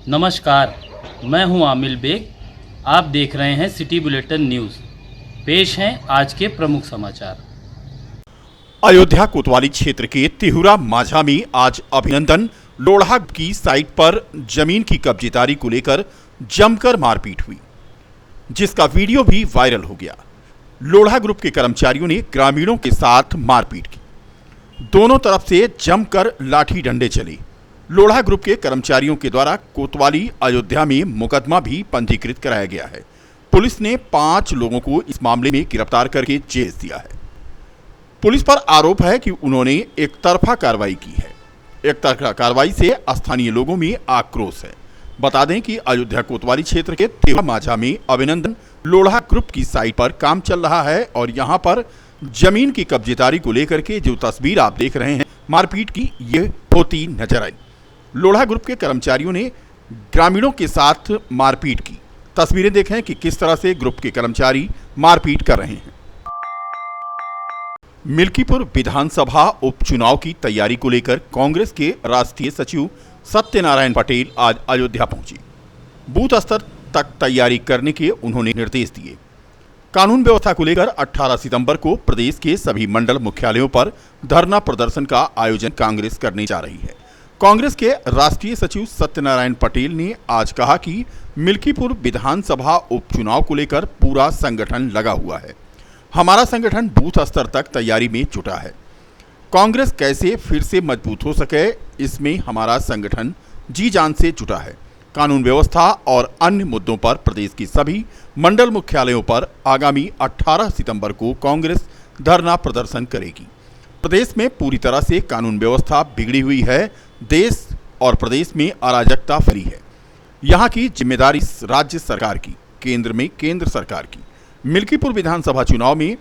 नमस्कार, मैं हूं आमिल बेग। आप देख रहे हैं सिटी बुलेटिन न्यूज़। पेश हैं आज के प्रमुख समाचार। अयोध्या कोतवाली क्षेत्र के तिहुरा माझा में आज अभिनंदन लोढ़ा की साइट पर जमीन की कब्जेदारी को लेकर जमकर मारपीट हुई, जिसका वीडियो भी वायरल हो गया। लोढ़ा ग्रुप के कर्मचारियों ने ग्रामीणों के साथ मारपीट की। दोनों तरफ से जमकर लाठी डंडे चले। लोढ़ा ग्रुप के कर्मचारियों के द्वारा कोतवाली अयोध्या में मुकदमा भी पंजीकृत कराया गया है। पुलिस ने 5 लोगों को इस मामले में गिरफ्तार करके जेल दिया है। पुलिस पर आरोप है कि उन्होंने एक तरफा कार्रवाई की है। एक तरफा कार्रवाई से स्थानीय लोगों में आक्रोश है। बता दें कि अयोध्या कोतवाली क्षेत्र के तिहुरा माझा में अभिनंदन लोढ़ा ग्रुप की साइट पर काम चल रहा है और यहां पर जमीन की कब्जेदारी को लेकर के जो तस्वीर आप देख रहे हैं मारपीट की, ये होती नजर आई। लोढ़ा ग्रुप के कर्मचारियों ने ग्रामीणों के साथ मारपीट की। तस्वीरें देखें कि किस तरह से ग्रुप के कर्मचारी मारपीट कर रहे हैं। मिल्कीपुर विधानसभा उपचुनाव की तैयारी को लेकर कांग्रेस के राष्ट्रीय सचिव सत्यनारायण पटेल आज अयोध्या पहुंचे। बूथ स्तर तक तैयारी करने के उन्होंने निर्देश दिए। कानून व्यवस्था को लेकर 18 सितंबर को प्रदेश के सभी मंडल मुख्यालयों पर धरना प्रदर्शन का आयोजन कांग्रेस करने जा रही है। कांग्रेस के राष्ट्रीय सचिव सत्यनारायण पटेल ने आज कहा कि मिल्कीपुर विधानसभा उपचुनाव को लेकर पूरा संगठन लगा हुआ है। हमारा संगठन बूथ स्तर तक तैयारी में जुटा है। कांग्रेस कैसे फिर से मजबूत हो सके, इसमें हमारा संगठन जी जान से जुटा है। कानून व्यवस्था और अन्य मुद्दों पर प्रदेश की सभी मंडल मुख्यालयों पर आगामी 18 सितंबर को कांग्रेस धरना प्रदर्शन करेगी। प्रदेश में पूरी तरह से कानून व्यवस्था बिगड़ी हुई है। देश और प्रदेश में अराजकता फैली है। यहाँ की जिम्मेदारी राज्य सरकार की, केंद्र में केंद्र सरकार की। मिल्कीपुर विधानसभा चुनाव में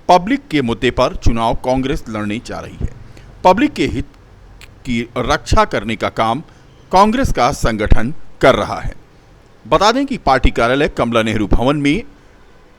पब्लिक के मुद्दे पर चुनाव कांग्रेस लड़ने जा रही है। पब्लिक के हित की रक्षा करने का काम कांग्रेस का संगठन कर रहा है। बता दें कि पार्टी कार्यालय कमला नेहरू भवन में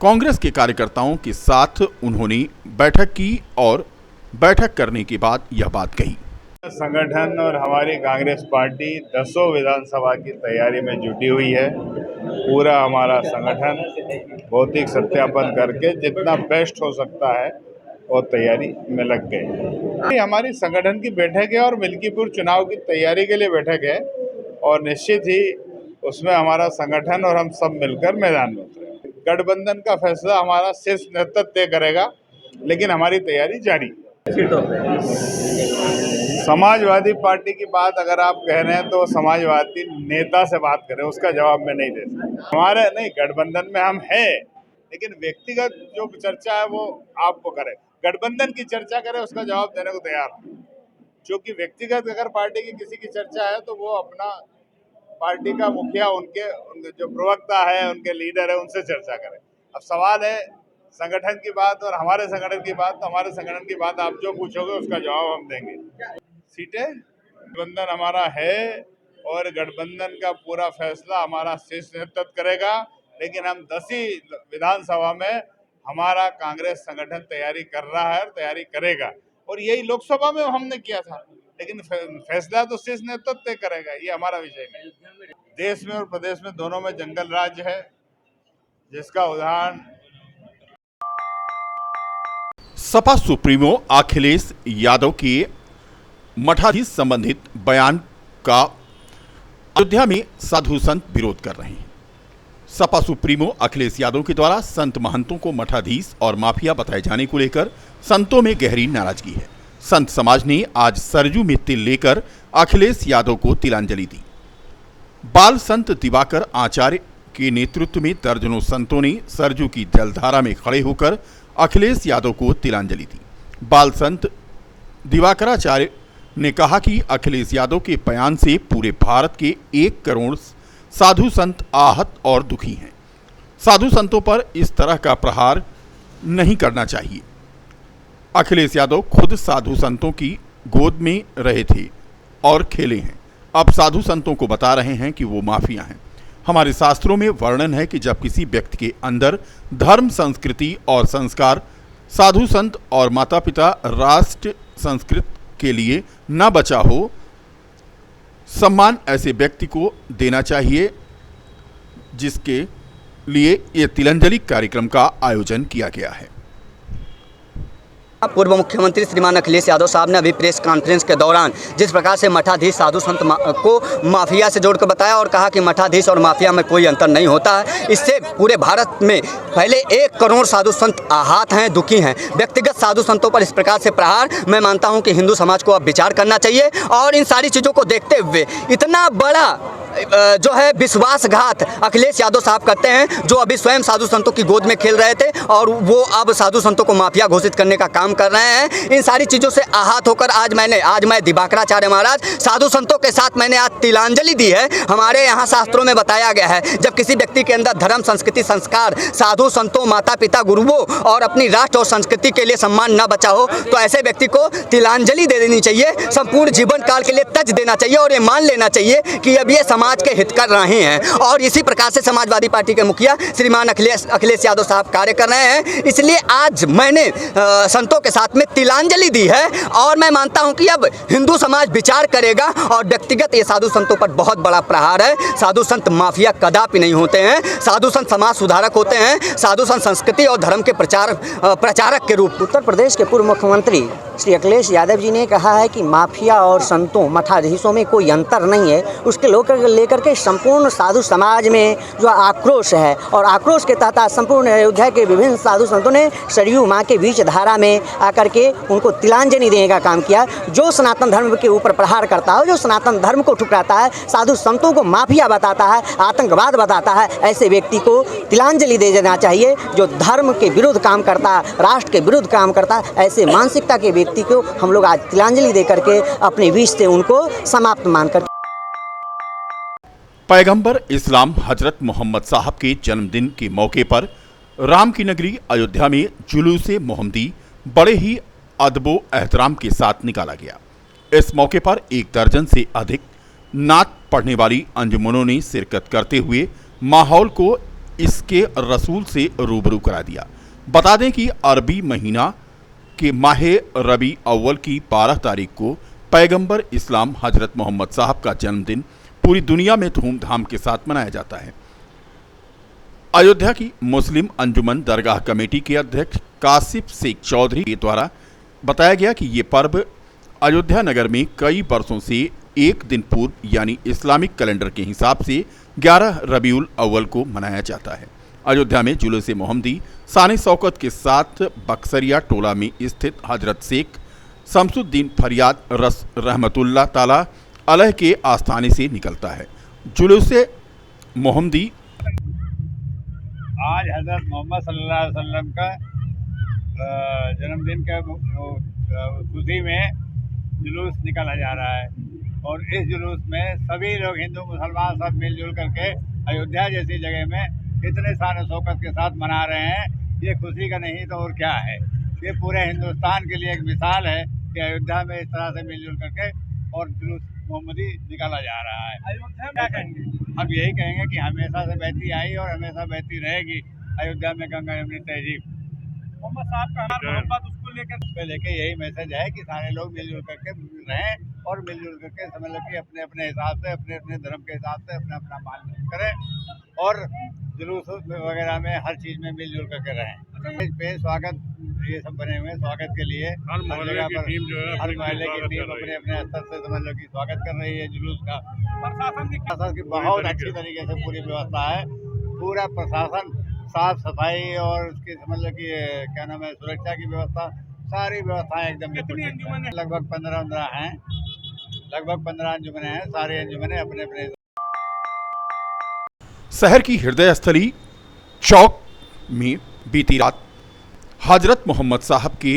कांग्रेस के कार्यकर्ताओं के साथ उन्होंने बैठक की और बैठक करने के बाद यह बात कही। संगठन और हमारी कांग्रेस पार्टी 10 विधानसभा की तैयारी में जुटी हुई है। पूरा हमारा संगठन भौतिक सत्यापन करके जितना बेस्ट हो सकता है वो तैयारी में लग गए। हमारी संगठन की बैठक है और मिल्कीपुर चुनाव की तैयारी के लिए बैठक है और निश्चित ही उसमें हमारा संगठन और हम सब मिलकर मैदान में उतरे। गठबंधन का फैसला हमारा शीर्ष नेतृत्व तय करेगा, लेकिन हमारी तैयारी जारी है। समाजवादी पार्टी की बात अगर आप कह रहे हैं तो समाजवादी नेता से बात करें, उसका जवाब मैं नहीं दे सकता। हमारे नहीं, गठबंधन में हम हैं, लेकिन व्यक्तिगत जो चर्चा है वो आपको करें। गठबंधन की चर्चा करें, उसका जवाब देने को तैयार हूं। क्योंकि व्यक्तिगत अगर पार्टी की किसी की चर्चा है तो वो अपना पार्टी का मुखिया, उनके जो प्रवक्ता है, उनके लीडर है, उनसे चर्चा करें। अब सवाल है संगठन की बात और हमारे संगठन की बात, तो हमारे संगठन की बात आप जो पूछोगे उसका जवाब हम देंगे। सीटें गठबंधन हमारा है और गठबंधन का पूरा फैसला हमारा शीर्ष नेतृत्व करेगा, लेकिन हम 10 ही विधानसभा में हमारा कांग्रेस संगठन तैयारी कर रहा है और तैयारी करेगा। और यही लोकसभा में हमने किया था, लेकिन फैसला तो शीर्ष नेतृत्व तय करेगा, ये हमारा विषय नहीं। देश में और प्रदेश में दोनों में जंगल राज है, जिसका उदाहरण सपा सुप्रीमो अखिलेश यादव के मठाधीश संबंधित बयान का अयोध्या में साधु संत विरोध कर रहे हैं। सपा सुप्रीमो अखिलेश यादव के द्वारा संत महंतों को मठाधीश और माफिया बताए जाने को लेकर संतों में गहरी नाराजगी है। संत समाज ने आज सरजू में तिल लेकर अखिलेश यादव को तिलांजलि दी। बाल संत दिवाकर आचार्य के नेतृत्व में दर्जनों संतों ने सरजू की जलधारा में खड़े होकर अखिलेश यादव को तिलांजलि दी। बाल संत दिवाकराचार्य ने कहा कि अखिलेश यादव के बयान से पूरे भारत के 1 करोड़ साधु संत आहत और दुखी हैं। साधु संतों पर इस तरह का प्रहार नहीं करना चाहिए। अखिलेश यादव खुद साधु संतों की गोद में रहे थे और खेले हैं। अब साधु संतों को बता रहे हैं कि वो माफिया हैं। हमारे शास्त्रों में वर्णन है कि जब किसी व्यक्ति के अंदर धर्म, संस्कृति और संस्कार, साधु संत और माता पिता, राष्ट्र, संस्कृत के लिए न बचा हो, सम्मान ऐसे व्यक्ति को देना चाहिए जिसके लिए ये तिलांजलि कार्यक्रम का आयोजन किया गया है। पूर्व मुख्यमंत्री श्रीमान अखिलेश यादव साहब ने अभी प्रेस कॉन्फ्रेंस के दौरान जिस प्रकार से मठाधीश साधु संत को माफिया से जोड़कर बताया और कहा कि मठाधीश और माफिया में कोई अंतर नहीं होता है। इससे पूरे भारत में पहले 1 करोड़ साधु संत आहत हैं, दुखी हैं। व्यक्तिगत साधु संतों पर इस प्रकार से प्रहार, मैं मानता हूं कि हिंदू समाज को अब विचार करना चाहिए और इन सारी चीज़ों को देखते हुए इतना बड़ा जो है विश्वासघात अखिलेश यादव साहब करते हैं, जो अभी स्वयं साधु संतों की गोद में खेल रहे थे और वो अब साधु संतों को माफिया घोषित करने का काम कर रहे हैं। इन सारी चीज़ों से आहत होकर आज मैं दिवाकराचार्य महाराज साधु संतों के साथ मैंने आज तिलांजलि दी है। हमारे यहाँ शास्त्रों में बताया गया है, जब किसी व्यक्ति के अंदर धर्म, संस्कृति, संस्कार, साधु संतों, माता पिता, गुरुओं और अपनी राष्ट्र और संस्कृति के लिए सम्मान न बचा हो तो ऐसे व्यक्ति को तिलांजलि दे देनी चाहिए, संपूर्ण जीवन काल के लिए तज देना चाहिए और ये मान लेना चाहिए कि अब ये समाज के हित कर रहे हैं। और इसी प्रकार से समाजवादी पार्टी के मुखिया श्रीमान अखिलेश यादव साहब कार्य कर रहे हैं। इसलिए आज मैंने संतों के साथ में तिलांजलि दी है और मैं मानता हूं कि अब हिंदू समाज विचार करेगा और व्यक्तिगत ये साधु संतों पर बहुत बड़ा प्रहार है। साधु संत माफिया कदापि नहीं होते हैं, साधु संत समाज सुधारक होते हैं, साधु संत संस्कृति और धर्म के प्रचारक के रूप। उत्तर प्रदेश के पूर्व मुख्यमंत्री श्री अखिलेश यादव जी ने कहा है कि माफिया और संतों, मठाधीशों में कोई अंतर नहीं है। उसके लेकर के संपूर्ण साधु समाज में जो आक्रोश है और आक्रोश के तहत संपूर्ण अयोध्या के विभिन्न साधु संतों ने सरयू माँ के बीच धारा में आकर के उनको तिलांजलि देने का काम किया। जो सनातन धर्म के ऊपर प्रहार करता है, जो सनातन धर्म को ठुकराता है, साधु संतों को माफिया बताता है, आतंकवाद बताता है, ऐसे व्यक्ति को तिलांजलि दे देना चाहिए। जो धर्म के विरुद्ध काम करता है, राष्ट्र के विरुद्ध काम करता है, ऐसे मानसिकता के व्यक्ति को हम लोग आज तिलांजलि दे करके अपने बीच से उनको समाप्त मानकर। पैगंबर इस्लाम हजरत मोहम्मद साहब के जन्मदिन के मौके पर राम की नगरी अयोध्या में जुलूस-ए मोहम्मदी बड़े ही अदबो एहतराम के साथ निकाला गया। इस मौके पर 1 दर्जन से अधिक नात पढ़ने वाली अंजुमनों ने शिरकत करते हुए माहौल को इसके रसूल से रूबरू करा दिया। बता दें कि अरबी महीना के माह रबी अव्वल की 12 तारीख को पैगंबर इस्लाम हजरत मोहम्मद साहब का जन्मदिन पूरी दुनिया में धूमधाम के साथ मनाया जाता है। अयोध्या की मुस्लिम अंजुमन दरगाह कमेटी के अध्यक्ष कासिफ शेख चौधरी के द्वारा बताया गया कि ये पर्व अयोध्या नगर में कई वर्षों से 1 दिन पूर्व यानी इस्लामिक कैलेंडर के हिसाब से 11 रबीउल अव्वल को मनाया जाता है। अयोध्या में जुलूस-ए मोहम्मदी शान शौकत के साथ बक्सरिया टोला में स्थित हजरत शेख शमसुद्दीन फरियाद रहमतुल्लाह ताला अलैह के आस्थाने से निकलता है। जुलूस-ए मोहम्मदी आज हजरत मोहम्मद सल्लल्लाहु अलैहि वसल्लम का जन्मदिन का खुशी में जुलूस निकाला जा रहा है और इस जुलूस में सभी लोग हिंदू मुसलमान सब मिलजुल करके अयोध्या जैसी जगह में इतने शान शौकत के साथ मना रहे हैं। ये खुशी का नहीं तो और क्या है। ये पूरे हिंदुस्तान के लिए एक मिसाल है कि अयोध्या में इस तरह से मिलजुल करके और जुलूस मोहम्मदी निकाला जा रहा है। अयोध्या क्या कहेंगे? अब यही कहेंगे कि हमेशा से बहती आई और हमेशा बहती रहेगी अयोध्या में गंगा यमुना तहजीब। मोहम्मद साहब का हमारा मोहब्बत उसको लेकर यही मैसेज है कि सारे लोग मिलजुल करके रहें और मिलजुल करके समझ लो कि अपने अपने हिसाब से, अपने अपने धर्म के हिसाब से अपना अपना मान करें और जुलूस वगैरह में हर चीज में मिलजुल करके रहें। इस पे स्वागत ये सब बने हुए स्वागत के लिए हर जगह पर हर मोहल्ले की टीम अपने अपने स्तर से समझ लो कि स्वागत कर रही है जुलूस का। प्रशासन की बहुत अच्छी तरीके से पूरी व्यवस्था है। पूरा प्रशासन साफ सफाई और उसकी समझ लो कि क्या नाम है सुरक्षा की व्यवस्था, सारी व्यवस्थाएं एकदम लगभग 15 हैं, लगभग 15 अंजुमने हैं। सारी अंजुमने अपने अपने शहर की हृदय स्थली चौक में बीती रात हजरत मोहम्मद साहब के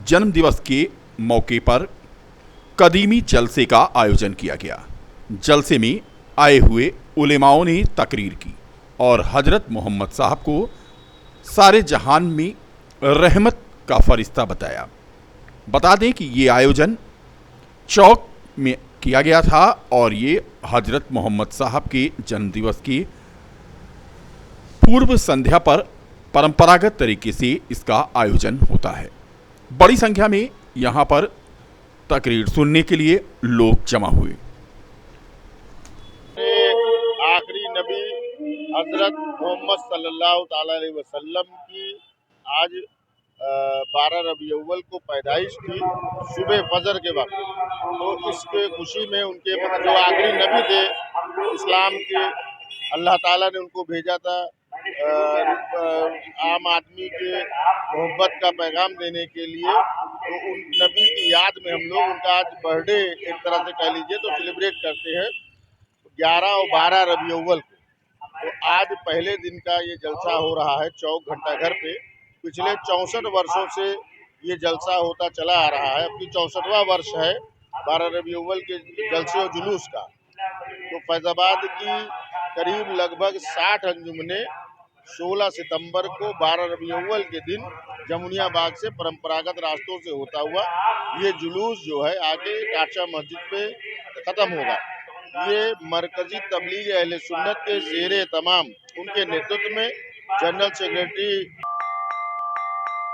जन्म दिवस के मौके पर कदीमी जलसे का आयोजन किया गया। जलसे में आए हुए उलेमाओं ने तकरीर की और हजरत मोहम्मद साहब को सारे जहान में रहमत का फरिश्ता बताया। बता दें कि ये आयोजन चौक में किया गया था और ये हजरत मोहम्मद साहब के जन्मदिवस की पूर्व संध्या पर परंपरागत तरीके से इसका आयोजन होता है। बड़ी संख्या में यहाँ पर तकरीर सुनने के लिए लोग जमा हुए। नबी हजरत मोहम्मद सल्लल्लाहु ताला अलैहि वसल्लम की आज 12 रबी अव्वल को पैदाइश थी सुबह फजर के वक्त। तो इसके खुशी में उनके जो आखिरी नबी थे इस्लाम के, अल्लाह ताला ने उनको भेजा था आम आदमी के मोहब्बत का पैगाम देने के लिए। तो उन नबी की याद में हम लोग उनका आज बर्थडे एक तरह से कह लीजिए तो सेलिब्रेट करते हैं 11 और 12 रबी अव्वल को। तो आज पहले दिन का ये जलसा हो रहा है चौक घंटा घर पे। पिछले 64 वर्षों से ये जलसा होता चला आ रहा है, अभी 64वां वर्ष है 12 रबी अव्वल के जलसे और जुलूस का। तो फैजाबाद की करीब लगभग 60 अंजुमने 16 सितंबर को 12 रबी अव्वल के दिन जमुनिया बाग से परंपरागत रास्तों से होता हुआ ये जुलूस जो है आगे काचा मस्जिद पे खत्म होगा। ये मरकजी तबलीग अहले सुन्नत के ज़ेरे तमाम उनके नेतृत्व में जनरल सेक्रेटरी